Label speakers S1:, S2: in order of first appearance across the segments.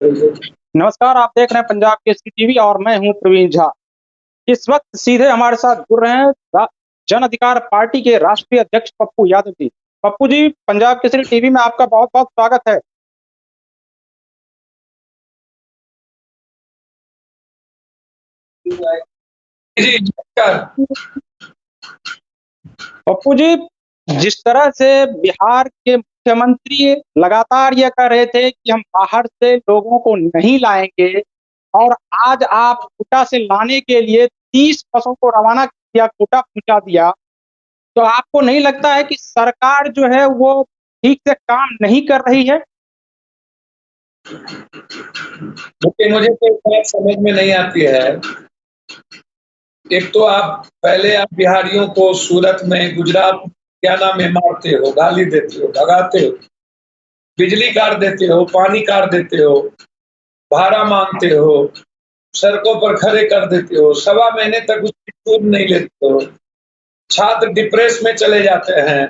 S1: नमस्कार, आप देख रहे हैं पंजाब केसरी टीवी और मैं हूं प्रवीण झा। इस वक्त सीधे हमारे साथ जुड़ रहे हैं जन अधिकार पार्टी के राष्ट्रीय अध्यक्ष पप्पू यादव जी। पप्पू जी, पंजाब केसरी टीवी में आपका बहुत बहुत स्वागत है।
S2: जी नमस्कार।
S1: पप्पू जी, जिस तरह से बिहार के मुख्यमंत्री लगातार ये कह रहे थे कि हम बाहर से लोगों को नहीं लाएंगे, और आज आप कोटा से लाने के लिए 30 बसों को रवाना किया, कोटा पहुंचा दिया, तो आपको नहीं लगता है कि सरकार जो है वो ठीक से काम नहीं कर रही है?
S2: मुझे तो एक बात समझ में नहीं आती है। एक तो आप बिहारियों को सूरत में, गुजरात क्या नाम है, मारते हो, गाली देते हो, भगाते हो, बिजली काट देते हो, पानी काट देते हो, भाड़ा मांगते हो, सड़कों पर खड़े कर देते हो, 1.25 महीने तक उसकी सूद नहीं लेते हो, छात्र डिप्रेस में चले जाते हैं।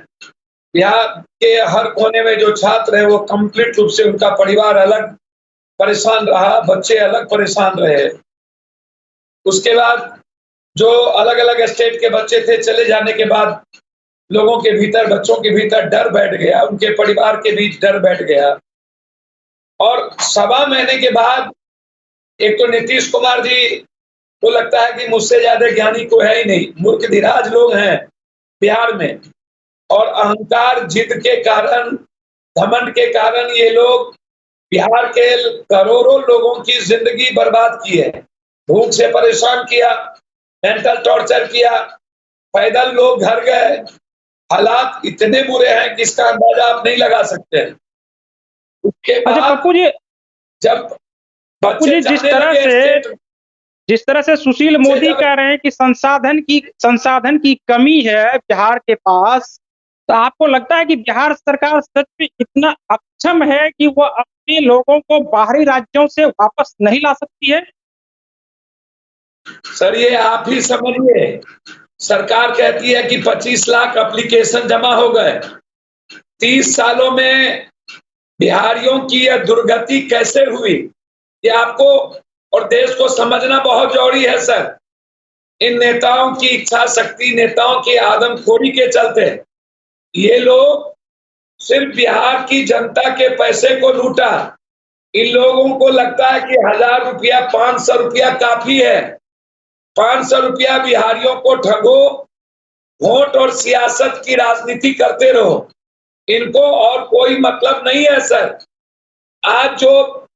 S2: बिहार के हर कोने में जो छात्र है वो कंप्लीट रूप से उनका परिवार अलग परेशान रहा, बच्चे अलग परेशान रहे। उसके बाद जो अलग-अलग स्टेट के बच्चे थे, चले जाने के बाद लोगों के भीतर, बच्चों के भीतर डर बैठ गया, उनके परिवार के बीच डर बैठ गया। और 1.25 महीने के बाद एक तो नीतीश कुमार जी को लगता है कि मुझसे ज्यादा ज्ञानी कोई है ही नहीं, मूर्ख-धीराज लोग हैं बिहार में, और अहंकार, जिद के कारण, घमंड के कारण ये लोग बिहार के करोड़ों लोगों की जिंदगी बर्बाद की है। भूख से परेशान किया, मेंटल टॉर्चर किया, पैदल लोग घर गए। हालात इतने बुरे हैं कि इसका अंदाजा आप नहीं लगा सकते हैं। उसके
S1: अच्छा
S2: बाद
S1: पप्पू जी,
S2: जब
S1: पप्पू
S2: बच्चे
S1: जी,
S2: जाने लगे स्टेट,
S1: जिस तरह से सुशील
S2: बच्चे
S1: मोदी
S2: जब
S1: कह रहे हैं कि संसाधन की कमी है बिहार के पास, तो आपको लगता है कि बिहार सरकार सच में इतना अक्षम है कि वो अपने लोगों को बाहरी राज्यों से वापस नहीं ला सकती है?
S2: सर ये आप ही समझिए, सरकार कहती है कि 25 लाख एप्लीकेशन जमा हो गए। 30 सालों में बिहारियों की यह दुर्गति कैसे हुई, ये आपको और देश को समझना बहुत जरूरी है सर। इन नेताओं की इच्छा शक्ति, नेताओं की आदमखोरी के चलते ये लोग सिर्फ बिहार की जनता के पैसे को लूटा। इन लोगों को लगता है कि 1000 रुपया, 500 रुपया काफी है। 500 रुपया बिहारियों को ठगो, वोट और सियासत की राजनीति करते रहो। इनको और कोई मतलब नहीं है सर। आज जो,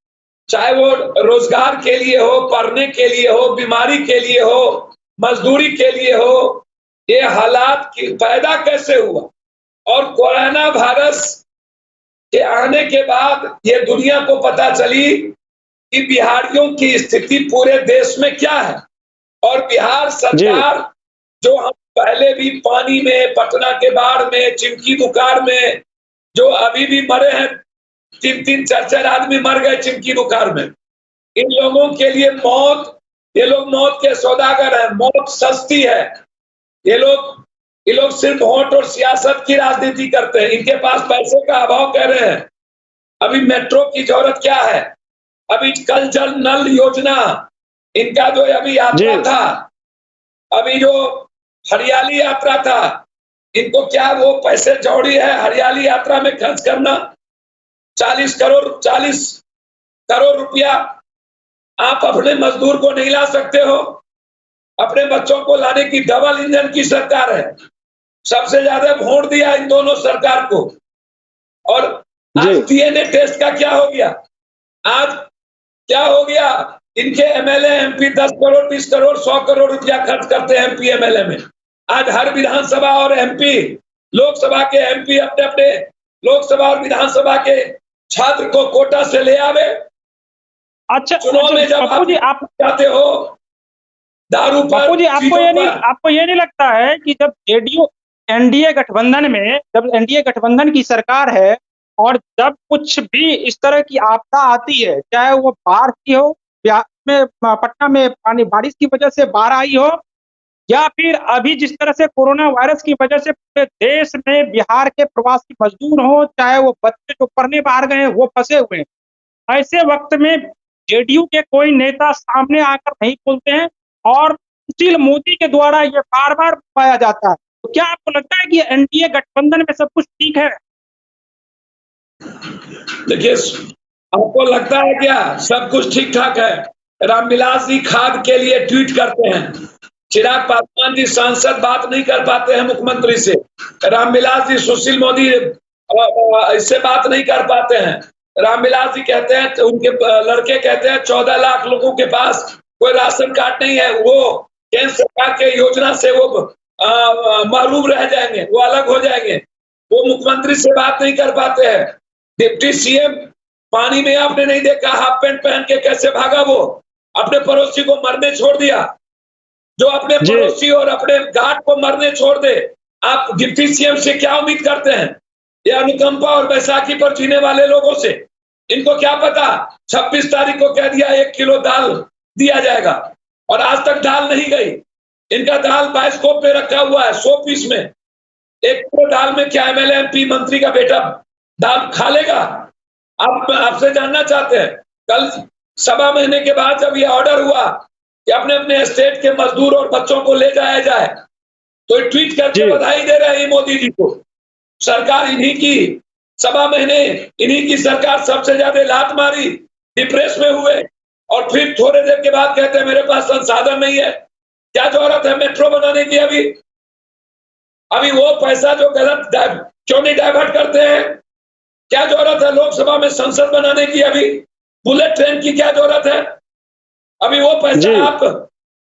S2: चाहे वो रोजगार के लिए हो, पढ़ने के लिए हो, बीमारी के लिए हो, मजदूरी के लिए हो, ये हालात पैदा कैसे हुआ? और कोरोना वायरस के आने के बाद ये दुनिया को पता चली कि बिहारियों की स्थिति पूरे देश में क्या है। और बिहार सरकार, जो हम पहले भी पानी में, पटना के बाढ़ में, चिमकी बुखार में, जो अभी भी मरे हैं, 3-3, 4-4 आदमी मर गए चिमकी बुखार में। इन लोगों के लिए मौत, ये लोग मौत के सौदागर हैं, मौत सस्ती है। ये लोग सिर्फ वोट और सियासत की राजनीति करते हैं। इनके पास पैसे का अभाव कह रहे हैं। अभी मेट्रो की जरूरत क्या है? अभी कल जल नल योजना, इनका जो अभी यात्रा था, अभी जो हरियाली यात्रा था, इनको क्या वो पैसे जरूरी है हरियाली यात्रा में खर्च करना? 40 करोड़ रुपया आप अपने मजदूर को नहीं ला सकते हो। अपने बच्चों को लाने की डबल इंजन की सरकार है। सबसे ज्यादा वोट दिया इन दोनों सरकार को। और आज डीएनए टेस्ट का क्या हो गया? आज क्या हो गया? इनके एमएलए एमपी 10 करोड़, 20 करोड़, 100 करोड़ रुपया खर्च करते हैं एमपी एमएलए में। आज हर विधानसभा और एमपी, लोकसभा के एमपी अपने अपने लोकसभा और विधानसभा के छात्र को कोटा से ले आवे।
S1: अच्छा,
S2: चुनाव में जब आप जाते हो दारू पर,
S1: पप्पू जी, आपको ये नहीं लगता है कि जब जेडीयू एनडीए गठबंधन की सरकार है, और जब कुछ भी इस तरह की आपदा आती है, चाहे वो बाढ़ की हो, बिहार में पटना में पानी बारिश की वजह से बाढ़ आई हो, या फिर अभी जिस तरह से कोरोना वायरस की वजह से पूरे देश में बिहार के प्रवासी मजदूर हो, चाहे वो बच्चे जो पढ़ने बाहर गए हैं वो फंसे हुए हैं, ऐसे वक्त में जेडीयू के कोई नेता सामने आकर नहीं बोलते हैं और सुशील मोदी के द्वारा ये बार-बार बताया जाता है। तो क्या आपको लगता है कि एनडीए गठबंधन में सब कुछ ठीक है?
S2: देखिए, आपको लगता है क्या सब कुछ ठीक ठाक है? रामविलास जी खाद के लिए ट्वीट करते हैं, चिराग पासवान जी सांसद बात नहीं कर पाते हैं मुख्यमंत्री से, रामविलास जी सुशील मोदी इससे बात नहीं कर पाते हैं। रामविलास जी कहते हैं, उनके लड़के कहते हैं 14 लाख लोगों के पास कोई राशन कार्ड नहीं है, वो केंद्र सरकार के योजना से वो महरूम रह जाएंगे, वो अलग हो जाएंगे। वो मुख्यमंत्री से बात नहीं कर पाते हैं। डिप्टी सीएम पानी में आपने नहीं देखा हाफ पैंट पहन के कैसे भागा, वो अपने पड़ोसी को मरने छोड़ दिया। जो अपने पड़ोसी और अपने घाट को मरने छोड़ दे, आप डिप्टी सीएम से क्या उम्मीद करते हैं? ये अनुकंपा और बैसाखी पर जीने वाले लोगों से इनको क्या पता 26 तारीख को कह दिया 1 किलो दाल दिया जाएगा और आज तक दाल नहीं गई। इनका दाल बाइस्कोप पे रखा हुआ है 100 पीस में। 1 किलो दाल में क्या एमएलए एमपी मंत्री का बेटा दाल खा लेगा? आप आपसे जानना चाहते हैं, कल 7 महीने के बाद जब ये ऑर्डर हुआ कि अपने अपने स्टेट के मजदूर और बच्चों को ले जाया जाए, तो ट्वीट करके बधाई दे रहे हैं मोदी जी को। सरकार इन्हीं की 7 महीने इन्हीं की सरकार सबसे ज्यादा लात मारी, डिप्रेस में हुए और फिर थोड़े देर के बाद कहते हैं मेरे पास संसाधन नहीं है। क्या जरूरत है मेट्रो बनाने की? अभी वो पैसा जो गलत क्यों नहीं डाइवर्ट करते हैं? क्या जरूरत है लोकसभा में संसद बनाने की? अभी बुलेट ट्रेन की क्या जरूरत है? अभी वो पैसा आप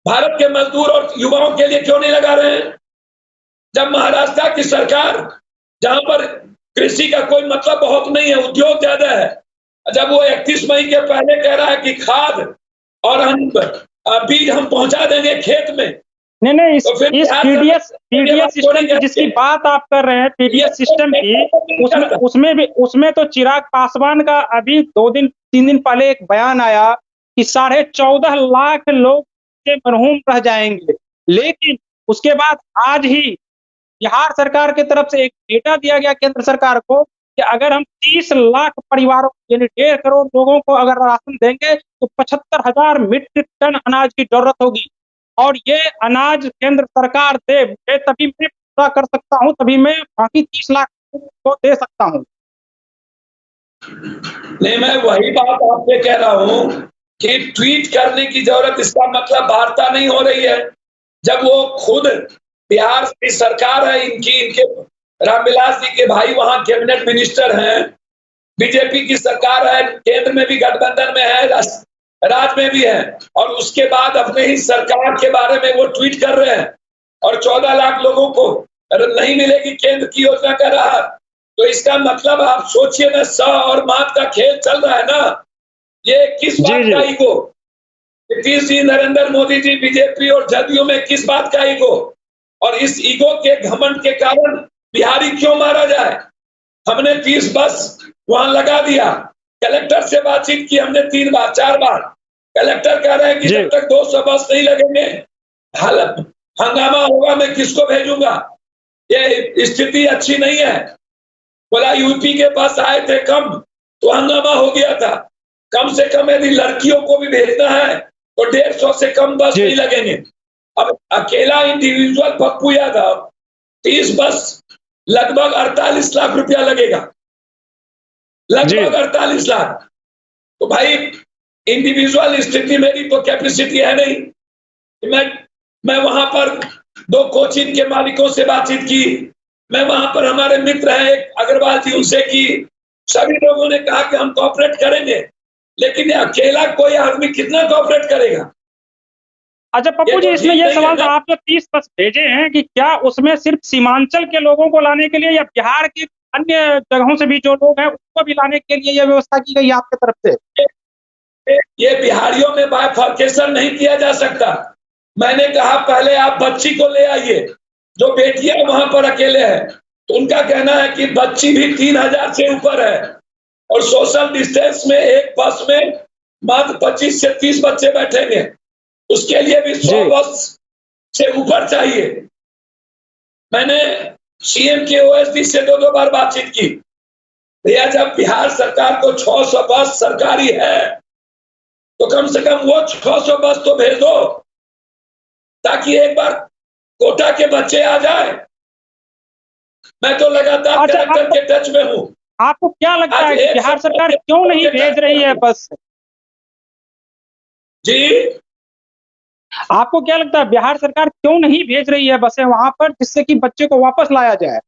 S2: भारत के मजदूर और युवाओं के लिए क्यों नहीं लगा रहे हैं? जब महाराष्ट्र की सरकार, जहां पर कृषि का कोई मतलब बहुत नहीं है, उद्योग ज्यादा है, जब वो 31 मई के पहले कह रहा है कि खाद और हम बीज हम पहुंचा देंगे खेत में।
S1: नहीं, इस पीडीएस सिस्टम की जिसकी बात आप कर रहे हैं, पीडीएस सिस्टम की, उसमें तो चिराग पासवान का अभी 2-3 दिन पहले एक बयान आया कि 14.5 लाख लोग मरहूम रह जाएंगे। लेकिन उसके बाद आज ही बिहार सरकार की तरफ से एक डेटा दिया गया केंद्र सरकार को कि अगर हम 30 लाख परिवारों यानी 1.5 करोड़ लोगों को अगर राशन देंगे तो 75,000 मीट्रिक टन अनाज की जरूरत होगी और ये अनाज केंद्र सरकार दे, तभी मैं पूरा कर सकता हूं, तभी मैं बाकी 30 लाख को दे सकता हूं।
S2: नहीं, मैं वही बात आपसे कह रहा हूं कि ट्वीट करने की जरूरत, इसका मतलब वार्ता नहीं हो रही है। जब वो खुद बिहार की सरकार है, इनके रामविलास जी के भाई वहां कैबिनेट मिनिस्टर हैं, बीजेपी की सरकार है, केंद्र में भी गठबंधन में है, राज्य में भी है, और उसके बाद अपने ही सरकार के बारे में वो ट्वीट कर रहे हैं और 14 लाख लोगों को नहीं मिलेगी केंद्र की योजना का राहत। तो इसका मतलब आप सोचिए ना, स और मात का खेल चल रहा है ना। ये किस बात का ईगो? नीतीश जी, नरेंद्र मोदी जी, बीजेपी और जदयू में किस बात का ईगो? और इस ईगो के घमंड के कारण बिहारी क्यों मारा जाए? हमने 30 बस वहां लगा दिया, कलेक्टर से बातचीत की हमने 3 बार 4 बार। कलेक्टर कह रहे हैं कि जब तक 200 बस नहीं लगेंगे हंगामा होगा, मैं किसको भेजूंगा? ये स्थिति अच्छी नहीं है। बोला यूपी के बस आए थे कम तो हंगामा हो गया था, कम से कम यदि लड़कियों को भी भेजना है तो 150 से कम बस नहीं लगेंगे। अब अकेला इंडिविजुअल पप्पू यादव 30 बस लगभग 48 लाख रुपया लगेगा, लगभग 48 लाख। तो भाई इंडिविजुअल स्थिति मेरी तो कैपेसिटी है नहीं। मैं वहां पर 2 कोचिंग के मालिकों से बातचीत की, मैं वहां पर हमारे मित्र हैं एक अग्रवाल जी, उनसे की, सभी लोगों ने कहा कि हम कोऑपरेट करेंगे, लेकिन अकेला कोई आदमी कितना कोऑपरेट करेगा?
S1: अच्छा पप्पू जी, इसमें यह सवाल था, आप जो 30 बस भेजे हैं कि क्या उसमें सिर्फ सीमांचल के लोगों को लाने के लिए या बिहार के अन्य जगहों से भी जो लोग हैं उनको भी लाने के लिए यह व्यवस्था की गई आपकी तरफ से?
S2: ये बिहारियों में बाइफर्केशन नहीं किया जा सकता। मैंने कहा पहले आप बच्ची को ले आइए, जो बेटियां वहां पर अकेले हैं, तो उनका कहना है कि बच्ची भी 3000 से ऊपर है और सोशल डिस्टेंस में एक बस में मात्र 25 से 30 बच्चे बैठेंगे, उसके लिए भी 100 बस से ऊपर चाहिए। मैंने सीएम के ओएसडी से 2 बार बातचीत की, भैया जब बिहार सरकार को 600 बस सरकारी है तो कम से कम वो 600 बस तो भेज दो ताकि एक बार कोटा के बच्चे आ जाए। मैं तो लगातार कलेक्टर के टच में हूँ।
S1: आपको क्या लगता है कि बिहार सरकार क्यों नहीं भेज रही है बस?
S2: जी,
S1: आपको क्या लगता है बिहार सरकार क्यों नहीं भेज रही है बसें वहां पर, जिससे कि बच्चे को वापस लाया जाए?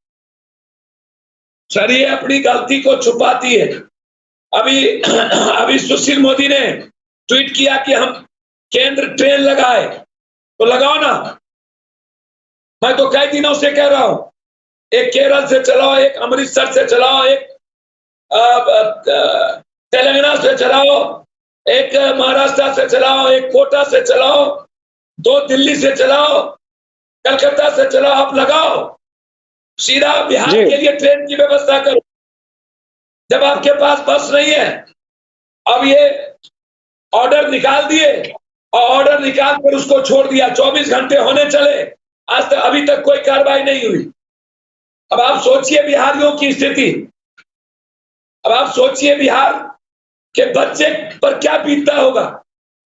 S2: सर ये अपनी गलती को छुपाती है। अभी सुशील मोदी ने ट्वीट किया कि हम केंद्र ट्रेन लगाए, तो लगाओ ना। मैं तो कई दिनों से कह रहा हूं, एक केरल से चलाओ, एक अमृतसर से चलाओ, एक तेलंगाना से चलाओ, एक महाराष्ट्र से चलाओ, एक कोटा से चलाओ, 2 दिल्ली से चलाओ, कलकत्ता से चलाओ, आप लगाओ, सीधा बिहार के लिए ट्रेन की व्यवस्था करो। जब आपके पास बस नहीं है, अब ये ऑर्डर निकाल दिए और ऑर्डर निकाल कर उसको छोड़ दिया, 24 घंटे होने चले, आज तक अभी तक कोई कार्रवाई नहीं हुई। अब आप सोचिए बिहारियों की स्थिति, अब आप सोचिए बिहार के बच्चे पर क्या बीतता होगा,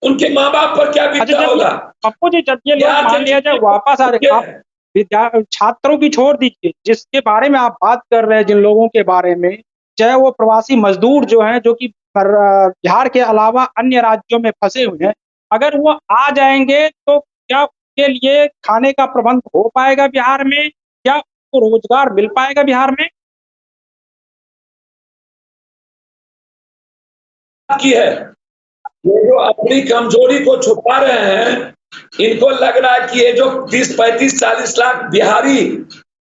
S2: उनके माँ बाप पर क्या बीतता होगा।
S1: पप्पू जी, जब ये लोग मान लिया जाए वापस आ रहे, छात्रों की छोड़ दीजिए, जिसके बारे में आप बात कर रहे हैं, जिन लोगों के बारे में, चाहे वो प्रवासी मजदूर जो हैं, जो कि बिहार के अलावा अन्य राज्यों में फंसे हुए हैं, अगर वो आ जाएंगे तो क्या उनके लिए खाने का प्रबंध हो पाएगा बिहार में? क्या उनको रोजगार मिल पाएगा बिहार में?
S2: की है, ये जो अपनी कमजोरी को छुपा रहे हैं, इनको लग रहा है कि ये जो 30, 35, 40 लाख बिहारी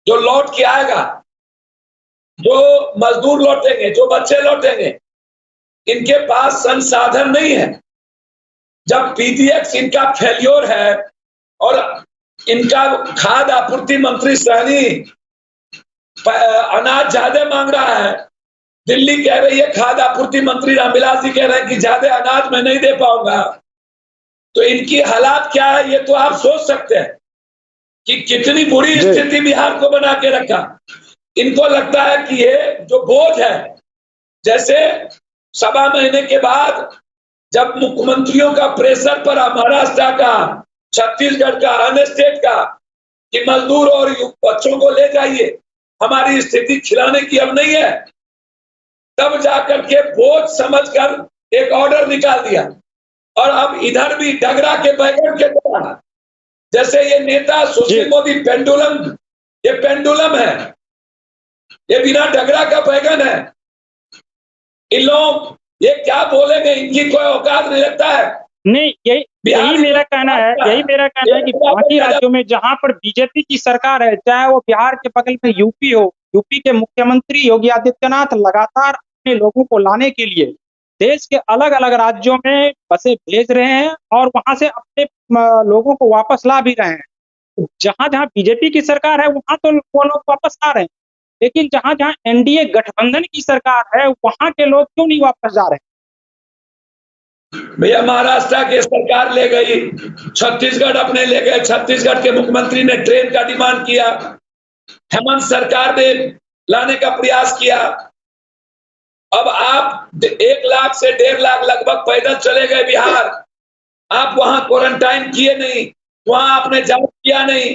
S2: जो लौट के आएगा, जो मजदूर लौटेंगे, जो बच्चे लौटेंगे, इनके पास संसाधन नहीं है। जब पीडीएक्स इनका फेल्योर है और इनका खाद्य आपूर्ति मंत्री सहनी अनाज ज्यादा मांग रहा है, दिल्ली कह रही है, खाद्य आपूर्ति मंत्री रामविलास जी कह रहे हैं कि ज्यादा अनाज मैं नहीं दे पाऊंगा, तो इनकी हालात क्या है ये तो आप सोच सकते हैं कि कितनी बुरी स्थिति बिहार को बना के रखा। इनको लगता है कि ये जो बोझ है, जैसे 1.25 महीने के बाद जब मुख्यमंत्रियों का प्रेशर पड़ा, महाराष्ट्र का, छत्तीसगढ़ का, अन्य स्टेट का, कि मजदूर और बच्चों को ले जाइए, हमारी स्थिति खिलाने की अब नहीं है, तब जाकर के बोझ समझकर एक ऑर्डर निकाल दिया। और अब इधर भी डगरा के बैगन के द्वारा, जैसे ये नेता सुशील मोदी पेंडुलम, ये पेंडुलम है, ये बिना डगरा का बैगन है। इन लोग ये क्या बोलेंगे, इनकी कोई औकात नहीं लगता है।
S1: नहीं, यही मेरा कहना है कि बाकी राज्यों में जहां पर बीजेपी की सरकार है, चाहे वो बिहार के बगल में यूपी हो, यूपी के मुख्यमंत्री योगी आदित्यनाथ लगातार अपने लोगों को लाने के लिए देश के अलग अलग राज्यों में बसें भेज रहे हैं और वहां से अपने लोगों को वापस ला भी रहे हैं। जहां जहां बीजेपी की सरकार है वहां तो वो लोग वापस आ रहे हैं, लेकिन जहां जहां एनडीए गठबंधन की सरकार है वहां के लोग क्यों नहीं वापस जा रहे हैं?
S2: भैया महाराष्ट्र की सरकार ले गई, छत्तीसगढ़ अपने ले गए, छत्तीसगढ़ के मुख्यमंत्री ने ट्रेन का डिमांड किया, हेमंत सरकार ने लाने का प्रयास किया। अब आप 1 लाख से 1.5 लाख लगभग पैदल चले गए बिहार, आप वहां क्वारंटाइन किए नहीं, वहां आपने जांच किया नहीं।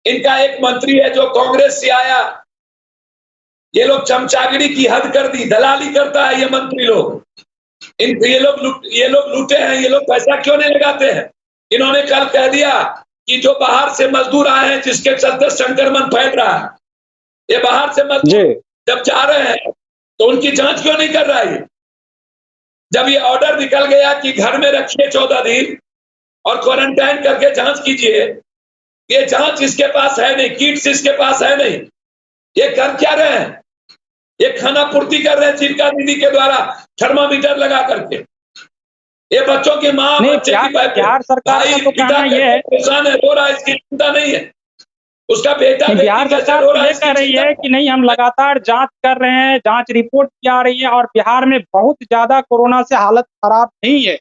S2: इनका एक मंत्री है जो कांग्रेस से आया, ये लोग चमचागिरी की हद कर दी, दलाली करता है ये मंत्री लोग, ये लोग लूटे हैं, ये लोग पैसा क्यों नहीं लगाते हैं। इन्होंने कल कह दिया कि जो बाहर से मजदूर आए हैं जिसके चलते संक्रमण फैल रहा है, ये बाहर से मजदूर जब जा रहे हैं तो उनकी जांच क्यों नहीं कर रहा है। जब ये ऑर्डर निकल गया कि घर में रखिए 14 दिन और क्वारंटाइन करके जांच कीजिए, ये जांच इसके पास है नहीं, किट्स इसके पास है नहीं, ये कर क्या रहे हैं, ये खाना पूर्ति कर रहे हैं जीविका दीदी के द्वारा थर्मामीटर लगा करके। ये बच्चों की माँ, बच्चे की
S1: बिहार सरकार का तो कहना ये है,
S2: परेशान है, रो रहा है, इसकी चिंता नहीं है, उसका बेटा
S1: बिहार सरकार ये कह रही है कि नहीं, हम लगातार जांच कर रहे हैं, जांच रिपोर्ट की आ रही है और बिहार में बहुत ज्यादा कोरोना से हालत खराब नहीं है।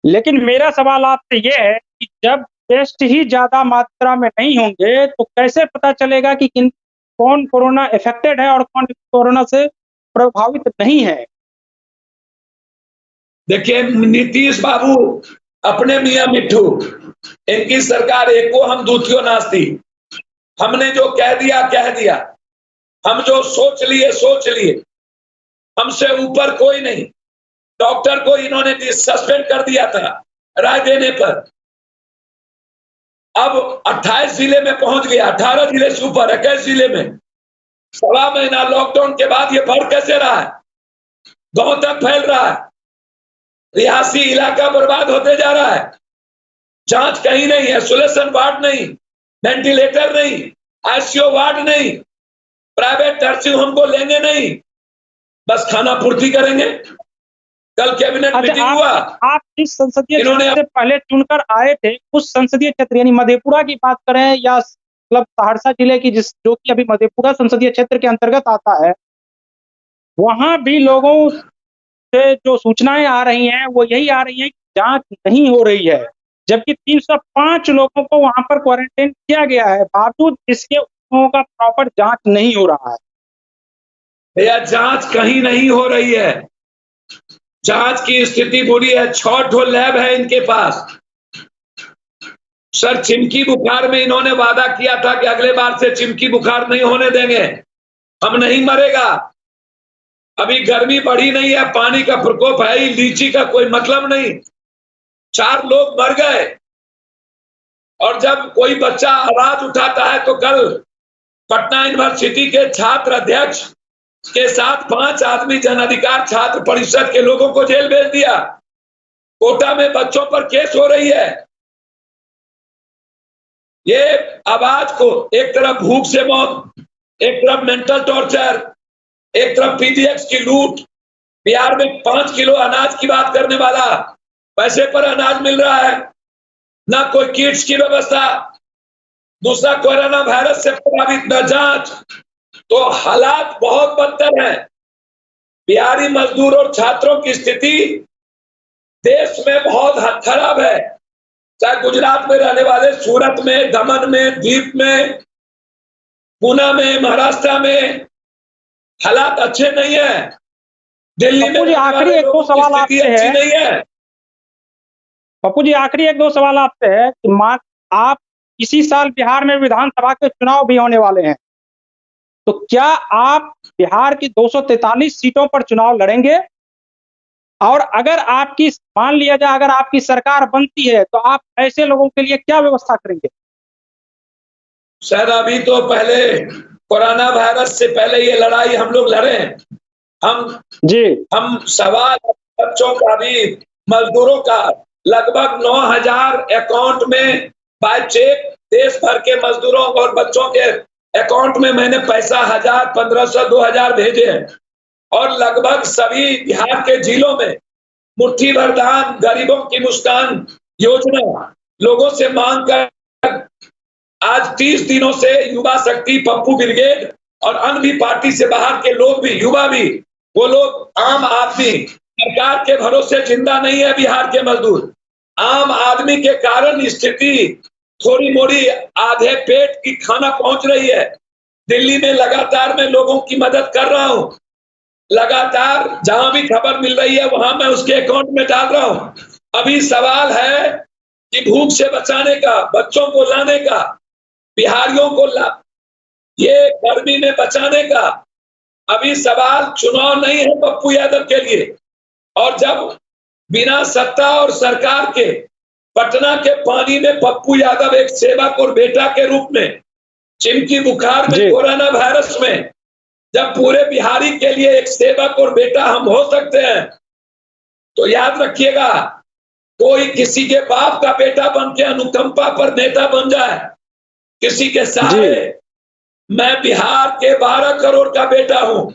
S1: लेकिन मेरा सवाल आपसे ये है कि जब टेस्ट ही ज्यादा मात्रा में नहीं होंगे तो कैसे पता चलेगा कि कौन कोरोना इफेक्टेड है और कौन कोरोना से प्रभावित नहीं है।
S2: देखिए, नीतीश बाबू अपने मियां मिट्ठू, इनकी सरकार एको हम दूतियो नास्ती। हमने जो कह दिया, हम जो सोच लिए, हमसे ऊपर कोई नहीं। डॉक्टर को इन्होंने सस्पेंड कर दिया था राय देने पर। अब 28 जिले में पहुंच गया, 18 जिले से ऊपर 21 जिले में। 1.25 महीना लॉकडाउन के बाद ये बढ़ कैसे रहा है, गांव तक फैल रहा है, रिहायशी इलाका बर्बाद होते जा रहा है। जांच कहीं नहीं, आइसोलेशन वार्ड नहीं, वेंटिलेटर नहीं, आईसीयू वार्ड नहीं, प्राइवेट नर्सिंग होम को लेंगे नहीं, बस खाना पूर्ति करेंगे। कल कैबिनेट मीटिंग हुआ।
S1: आप जिस संसदीय क्षेत्र से पहले चुनकर आए थे, उस संसदीय क्षेत्र यानी मधेपुरा की बात करें या मतलब सहरसा जिले की, जो कि अभी मधेपुरा संसदीय क्षेत्र के अंतर्गत आता है, वहां भी लोगों से जो सूचनाएं आ रही हैं वो यही आ रही है कि जांच नहीं हो रही है, जबकि 305 लोगों को वहां पर क्वारंटाइन किया गया है, बावजूद इसके लोगों का प्रॉपर जांच नहीं हो रहा है।
S2: भैया, जांच कहीं नहीं हो रही है। जांच की स्थिति बुरी है। 6 ठो लैब है इनके पास। सर, चिमकी बुखार में इन्होंने वादा किया था कि अगले बार से चिमकी बुखार नहीं होने देंगे, हम नहीं मरेगा। अभी गर्मी बढ़ी नहीं है, पानी का प्रकोप है ही, लीची का कोई मतलब नहीं। 4 लोग मर गए। और जब कोई बच्चा आवाज उठाता है तो कल पटना यूनिवर्सिटी के छात्र अध्यक्ष के साथ 5 आदमी जन अधिकार छात्र परिषद के लोगों को जेल भेज दिया। कोटा में बच्चों पर केस हो रही है। ये आवाज को, एक तरफ भूख से मौत, एक तरफ मेंटल टॉर्चर, एक तरफ पीडीएक्स की लूट। बिहार में 5 किलो अनाज की बात करने वाला, पैसे पर अनाज मिल रहा है, ना कोई किट्स की व्यवस्था, दूसरा कोरोना वायरस से प्रभावित न जांच। तो हालात बहुत बदतर है। बिहारी मजदूर और छात्रों की स्थिति देश में बहुत खराब है। चाहे गुजरात में रहने वाले, सूरत में, दमन में, द्वीप में, पूना में, महाराष्ट्र में हालात अच्छे नहीं है। दिल्ली में
S1: आखिरी 1-2 सवाल आपसे
S2: अच्छी नहीं है।
S1: पप्पू जी, आखिरी 1-2 सवाल आपसे है कि आप इसी साल बिहार में विधानसभा के चुनाव भी होने वाले हैं, तो क्या आप बिहार की 243 सीटों पर चुनाव लड़ेंगे? और अगर आपकी, मान लिया जाए अगर आपकी सरकार बनती है, तो आप ऐसे लोगों के लिए क्या व्यवस्था करेंगे?
S2: सर, अभी तो पहले कोरोना वायरस से पहले ये लड़ाई हम लोग लड़े। हम सवाल बच्चों का भी, मजदूरों का, लगभग 9,000 अकाउंट में बाय चेक देश भर के मजदूरों और बच्चों के अकाउंट में मैंने पैसा 1,000, 1,500, 2,000 भेजे हैं। और लगभग सभी बिहार के जिलों में मुट्ठी भर दान, गरीबों की मुस्कान योजना लोगों से मांग कर आज 30 दिनों से युवा शक्ति, पप्पू ब्रिगेड और अन्य भी पार्टी से बाहर के लोग भी, युवा भी, वो लोग आम आदमी, सरकार के भरोसे जिंदा नहीं है बिहार के मजदूर। आम आदमी के कारण स्थिति थोड़ी मोड़ी आधे पेट की खाना पहुंच रही है। दिल्ली में लगातार मैं लोगों की मदद कर रहा हूं। लगातार जहां भी खबर मिल रही है वहां मैं उसके अकाउंट में डाल रहा हूं। अभी सवाल है कि भूख से बचाने का, बच्चों को लाने का, बिहारियों को ये गर्मी में बचाने का। अभी सवाल चुनाव नहीं है पप्पू यादव के लिए। और जब बिना सत्ता और सरकार के पटना के पानी में पप्पू यादव एक सेवक और बेटा के रूप में, चिमकी बुखार में, कोरोना वायरस में, जब पूरे बिहारी के लिए एक सेवक और बेटा हम हो सकते हैं, तो याद रखिएगा, कोई किसी के बाप का बेटा बन के अनुकंपा पर नेता बन जाए, किसी के सहारे। मैं बिहार के 12 करोड़ का बेटा हूं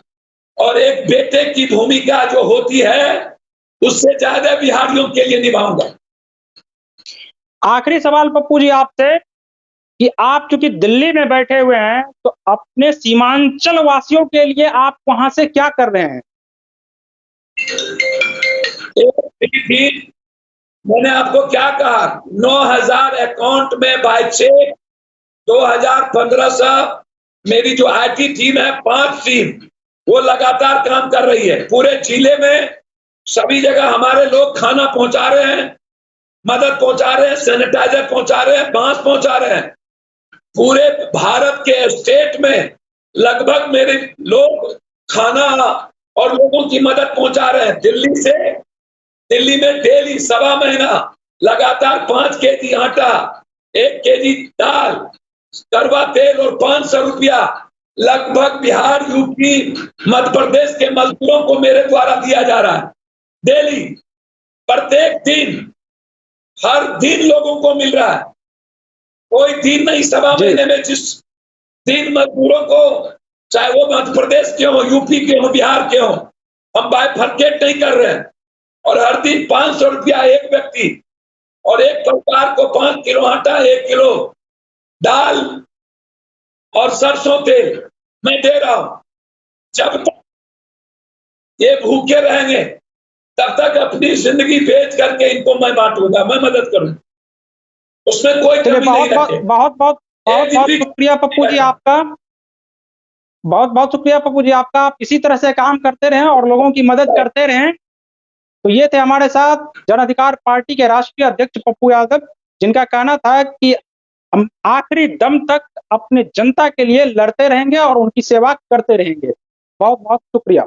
S2: और एक बेटे की भूमिका जो होती है उससे ज्यादा बिहारियों के लिए निभाऊंगा।
S1: आखिरी सवाल पप्पू जी आपसे कि आप चूंकि दिल्ली में बैठे हुए हैं, तो अपने सीमांचल वासियों के लिए आप वहां से क्या कर रहे हैं?
S2: मैंने आपको क्या कहा, 9,000 अकाउंट में बाय चेक, 2,000, 1,500, मेरी जो आईटी टीम है 5 टीम, वो लगातार काम कर रही है। पूरे जिले में सभी जगह हमारे लोग खाना पहुंचा रहे हैं, मदद पहुंचा रहे हैं, सैनिटाइजर पहुंचा रहे हैं, बांस पहुंचा रहे हैं। पूरे भारत के स्टेट में लगभग मेरे लोग खाना और लोगों की मदद पहुंचा रहे हैं। दिल्ली में डेली 1.25 महीना लगातार 5 केजी आटा, 1 केजी दाल, कड़वा तेल और 500 रुपया लगभग बिहार, यूपी, मध्य प्रदेश के मजदूरों को मेरे द्वारा दिया जा रहा है। डेली, प्रत्येक दिन, हर दिन लोगों को मिल रहा है। कोई दिन नहीं 1.25 महीने में जिस दिन मजदूरों को, चाहे वो मध्य प्रदेश के हो, यूपी के हो, बिहार के हो, हम बाइफरकेट नहीं कर रहे हैं। और हर दिन 500 रुपया एक व्यक्ति और एक परिवार को 5 किलो आटा, 1 किलो दाल और सरसों तेल मैं दे रहा हूं। जब तक ये भूखे रहेंगे तब तक अपनी जिंदगी बेच करके इनको मैं बांटूंगा, मैं मदद करूंगा, उसमें कोई कमी नहीं रखे।
S1: बहुत बहुत शुक्रिया पप्पू जी आपका, बहुत बहुत शुक्रिया पप्पू जी आपका। आप इसी तरह से काम करते रहें और लोगों की मदद करते रहें। तो ये थे हमारे साथ जन अधिकार पार्टी के राष्ट्रीय अध्यक्ष पप्पू यादव, जिनका कहना था कि हम आखिरी दम तक अपने जनता के लिए लड़ते रहेंगे और उनकी सेवा करते रहेंगे। बहुत बहुत शुक्रिया।